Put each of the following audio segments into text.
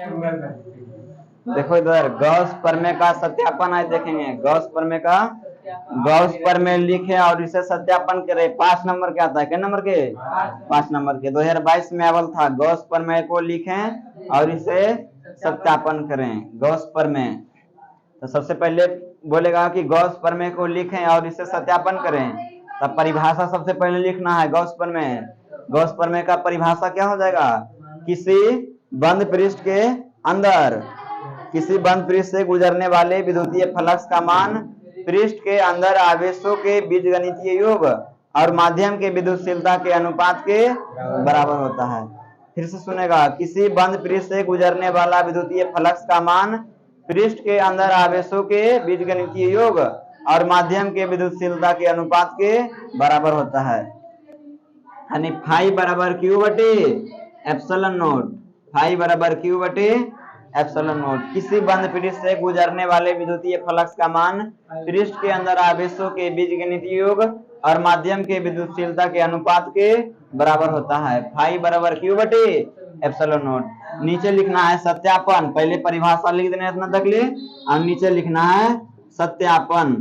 देखो इधर गॉस प्रमेय का सत्यापन आज देखेंगे। गॉस प्रमेय का गॉस प्रमेय लिखे और इसे सत्यापन करे। 5 नंबर के आता है। क्या नंबर के? 5 नंबर के 2022 में अवल था। गॉस प्रमेय को लिखें और इसे सत्यापन करें। गॉस प्रमेय तो सबसे पहले बोलेगा कि गॉस प्रमेय को लिखें और इसे सत्यापन करें। तब परिभाषा सबसे पहले लिखना है गॉस प्रमेय। गॉस प्रमेय का परिभाषा क्या हो जाएगा? किसी बंद पृष्ठ के अंदर, किसी बंद पृष्ठ से गुजरने वाले विद्युतीय फ्लक्स का मान पृष्ठ के अंदर आवेशों के बीजगणितीय योग और माध्यम के विद्युतशीलता के अनुपात के बराबर होता है। फिर से सुनेगा, किसी बंद पृष्ठ से गुजरने वाला विद्युतीय फ्लक्स का मान पृष्ठ के अंदर आवेशों के बीजगणितीय योग और माध्यम के विद्युतशीलता के अनुपात के बराबर होता है। यानी फाई बराबर क्यू बटे एप्सिलॉन नोट। फाई बराबर क्यू बटे एप्सिलॉन नोट। किसी बंद पृष्ठ से गुजरने वाले विद्युतीय फ्लक्स का मान पृष्ठ के अंदर आवेशों के बीजगणितीय योग और माध्यम के विद्युतशीलता के अनुपात के बराबर होता है। फाई बराबर क्यू बटे एप्सिलॉन नोट। नीचे लिखना है सत्यापन। पहले परिभाषा लिख देना इतना तक ले, और नीचे लिखना है सत्यापन।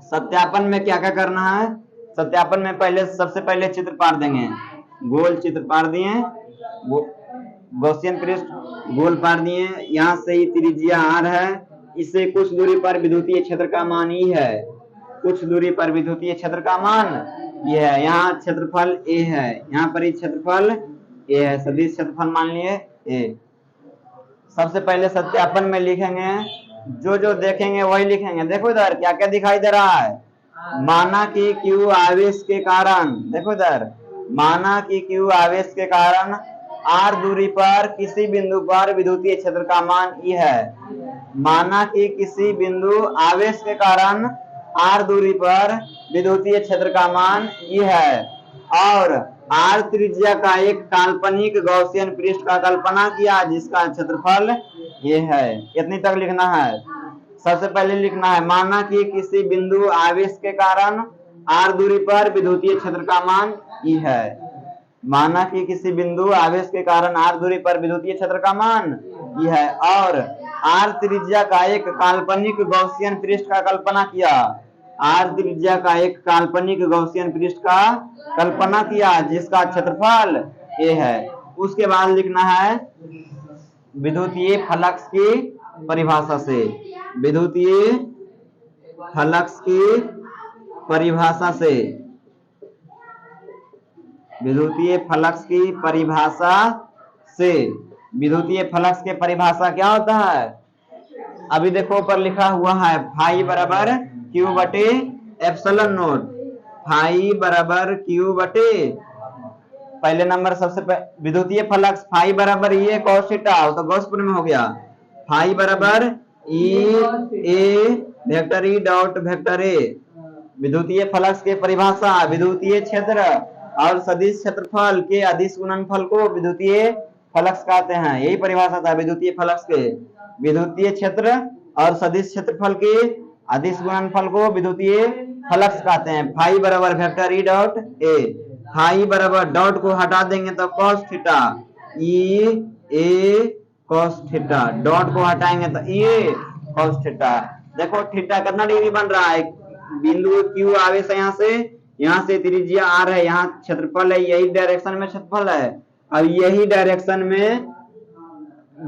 सत्यापन में क्या क्या करना है? सत्यापन में पहले सबसे पहले चित्र पार देंगे। गोल चित्र पार दिए, गॉसियन पृष्ठ गोल पार दिए। यहाँ से ही त्रिज्या आर है। इससे कुछ दूरी पर विद्युतीय क्षेत्र का मान ई है। कुछ दूरी पर विद्युतीय क्षेत्र का मान ये है। यहाँ क्षेत्रफल ए है, यहाँ पर ही क्षेत्रफल ए है। सदिश क्षेत्रफल मान लिए ए। सबसे पहले सत्यापन में लिखेंगे, जो जो देखेंगे वही लिखेंगे। देखो इधर क्या क्या दिखाई दे रहा है। माना कि क्यू आवेश के कारण, देखो इधर, माना कि क्यू आवेश के कारण आर दूरी पर किसी बिंदु पर विद्युतीय क्षेत्र का मान ई है। माना कि किसी बिंदु आवेश के कारण आर दूरी पर विद्युतीय क्षेत्र का मान ई है और आर त्रिज्या का एक काल्पनिक गॉसियन पृष्ठ का कल्पना किया जिसका क्षेत्रफल ये है। इतनी तक लिखना है। सबसे पहले लिखना है, माना कि किसी बिंदु आवेश के कारण आर दूरी पर विद्युतीय क्षेत्र का मान ई है। माना कि किसी बिंदु आवेश के कारण आर दूरी पर विद्युतीय क्षेत्र का मान ई है और आर त्रिज्या का एक काल्पनिक गॉसियन पृष्ठ का कल्पना किया। आर त्रिज्या का एक काल्पनिक गॉसियन पृष्ठ का कल्पना किया जिसका क्षेत्रफल ए है। उसके बाद लिखना है विद्युतीय फ्लक्स की परिभाषा से। विद्युतीय फ्लक्स की परिभाषा से, विद्युतीय फ्लक्स की परिभाषा से। विद्युतीय फ्लक्स के परिभाषा क्या होता है? अभी देखो ऊपर लिखा हुआ है फाई बराबर क्यू बटे एप्सिलॉन नोट। फाई बराबर क्यू बटे, पहले नंबर सबसे विद्युतीय फ्लक्स फाई बराबर ये cos थीटा, तो गॉस प्रमेय में हो गया। फाई बराबर E A vector E dot vector A. विद्युतीय फ्लक्स के परिभाषा, विद्युतीय क्षेत्र और सदिश क्षेत्रफल के अदिश गुणनफल को विद्युतीय फ्लक्स कहते हैं। यही परिभाषा था विद्युतीय फ्लक्स के। विद्युतीय क्षेत्र और सदिश क्षेत्रफल के अदिश गुणनफल को विद्युतीय फ्लक्स कहते हैं। फाई बराबर vector E dot A. Phi बराबर डॉट को हटा देंगे तो cos theta, E A cos theta. Dot को हटाएंगे तो ई ए cos थीटा। देखो थीटा कितना डिग्री बन रहा है? बिंदु क्यू आवेश है, यहाँ से त्रिज्या आर है, यहाँ क्षेत्रफल है, यही डायरेक्शन में क्षेत्रफल है और यही डायरेक्शन में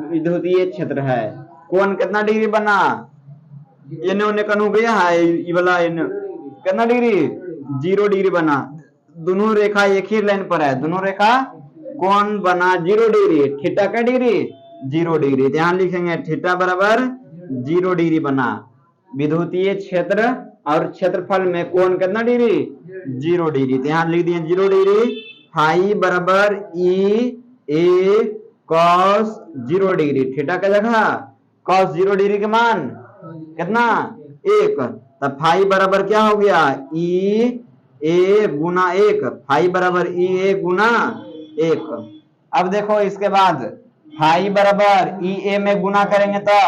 विद्युतीय क्षेत्र है। कोण कितना डिग्री बना? इन्हें उन्हें कनु गया है, ये वाला कितना डिग्री? 0 डिग्री बना। दोनों रेखा एक ही लाइन पर है। दोनों रेखा कोण बना 0 डिग्री। थीटा क्या डिग्री? 0 डिग्री। ध्यान लिखेंगे थीटा बराबर 0 डिग्री बना। विद्युतीय क्षेत्र और क्षेत्रफल में कोण कितना डिग्री? 0 डिग्री। ध्यान लिख दिए 0 डिग्री। फाई बराबर E A cos 0 degree. Theta का जगह cos 0 डिग्री के मान कितना? 1। तब फाई बराबर क्या हो गया? ई ए गुना 1। फाई बराबर ई ए गुना 1। अब देखो इसके बाद फाई बराबर ई ए में गुना करेंगे तो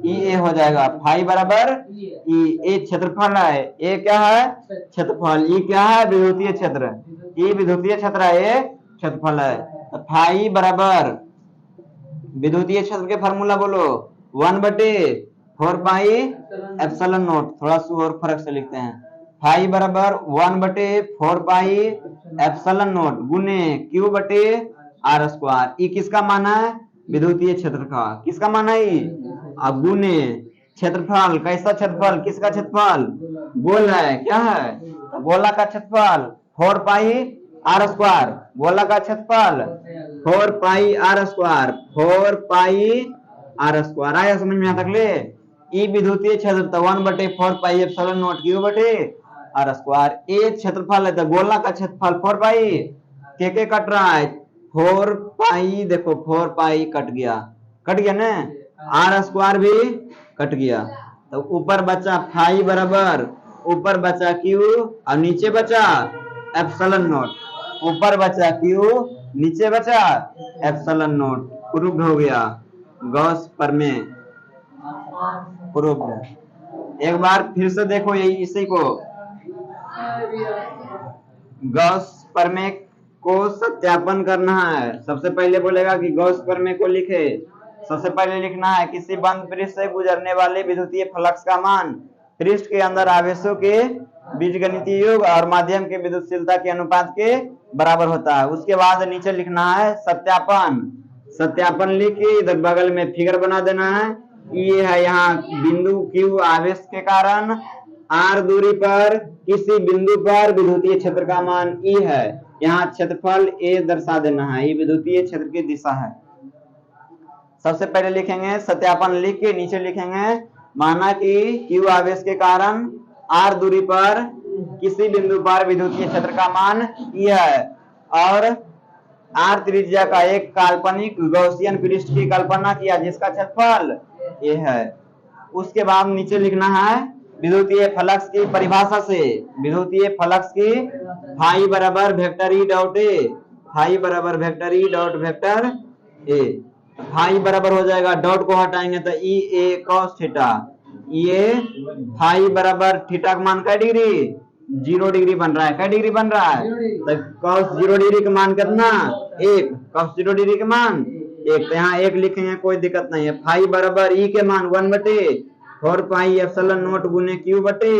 ई ए हो जाएगा। फाई बराबर ई ए क्षेत्रफल है, ए क्या है? क्षेत्रफल। ई क्या है? विद्युतीय क्षेत्र। ई विद्युतीय क्षेत्र है, ए क्षेत्रफल है। तो फाई बराबर विद्युतीय क्षेत्र के फार्मूला बोलो। 1/4 पाई एप्सिलॉन नॉट। थोड़ा सा और फर्क से लिखते हैं। फाई बराबर 1/4 पाई एप्सिलॉन नॉट गुने क्यू बटे आर स्क्वायर। ई किसका मान है? विद्युतीय क्षेत्र का। किसका मान है? अब गुने क्षेत्रफल। कैसा क्षेत्रफल? किसका क्षेत्रफल? गोल है। क्या है? तो गोला का क्षेत्रफल 4 पाई आर स्क्वायर। गोला का क्षेत्रफल 4 pi r square. 4 pi r square. आया समझ में? यहाँ तक ले। ई विद्युतीय क्षेत्र तो 1/4 पाई एप्सिलॉन नॉट क्यू बटे आर स्क्वायर। ए क्षेत्रफल है तो गोला का क्षेत्रफल 4 पाई। के कट रहा है? 4 पाई। देखो 4 पाई कट गया। कट गया ना? आर स्क्वायर भी कट गया। तो ऊपर बचा फाई बराबर, ऊपर बचा क्यू और नीचे बचा एप्सिलॉन नॉट। ऊपर बचा क्यू, नीचे बचा एप्सिलॉन नॉट। प्रूव्ड हो गया। गॉस प्रमेय प्रूव्ड। एक बार फिर से देखो यही इसी को। गॉस प्रमेय को सत्यापन करना है। सबसे पहले बोलेगा कि गॉस प्रमेय को लिखे। सबसे पहले लिखना है किसी बंद पृष्ठ से गुजरने वाले विद्युतीय फ्लक्स का मान पृष्ठ के अंदर आवेशों के बीजगणितीय योग और माध्यम के विद्युतशीलता के अनुपात के बराबर होता है। उसके बाद नीचे लिखना है सत्यापन। सत्यापन लिख के इधर बगल में फिगर बना देना है। ये है यहाँ बिंदु क्यू आवेश के कारण आर दूरी पर किसी बिंदु पर विद्युतीय क्षेत्र का मान ई है। यहाँ क्षेत्रफल ए दर्शा देना है। ये विद्युतीय क्षेत्र की दिशा है। सबसे पहले लिखेंगे सत्यापन लिख के नीचे लिखेंगे माना कि क्यू आवेश के कारण आर दूरी पर किसी बिंदु पर विद्युतीय क्षेत्र का मान ई है और आर त्रिज्या का एक काल्पनिक गॉसियन पृष्ठ की कल्पना किया जिसका क्षेत्रफल ए है। उसके बाद नीचे लिखना है विद्युतीय फ्लक्स की परिभाषा से। विद्युतीय फ्लक्स की फाई बराबर vector E dot A. Phi बराबर vector E dot vector A. Phi बराबर हो जाएगा, डॉट को हटाएंगे तो ई ए कॉस थीटा। ये फाई बराबर थीटा का मान क्या डिग्री? 0 डिग्री बन रहा है। क्या डिग्री बन रहा है? तो कॉस 0 डिग्री का मान कितना? 1। कॉस 0 डिग्री का मान 1। तो यहाँ 1 लिखेंगे, कोई दिक्कत नहीं है। फाई बराबर ई के मान 1/4 पाई एप्सिलॉन नॉट गुने क्यू बटे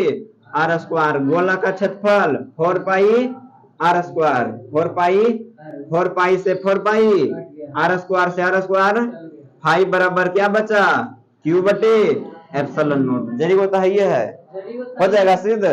आर स्क्वायर। गोला का क्षेत्रफल 4 पाई आर स्क्वायर। 4 पाई से 4 पाई आर स्क्वायर से आर स्क्वायर। फाई बराबर क्या बचा? क्यू बटे एप्सिलॉन नॉट। जरी होता है ये है, हो जाएगा सिद्ध।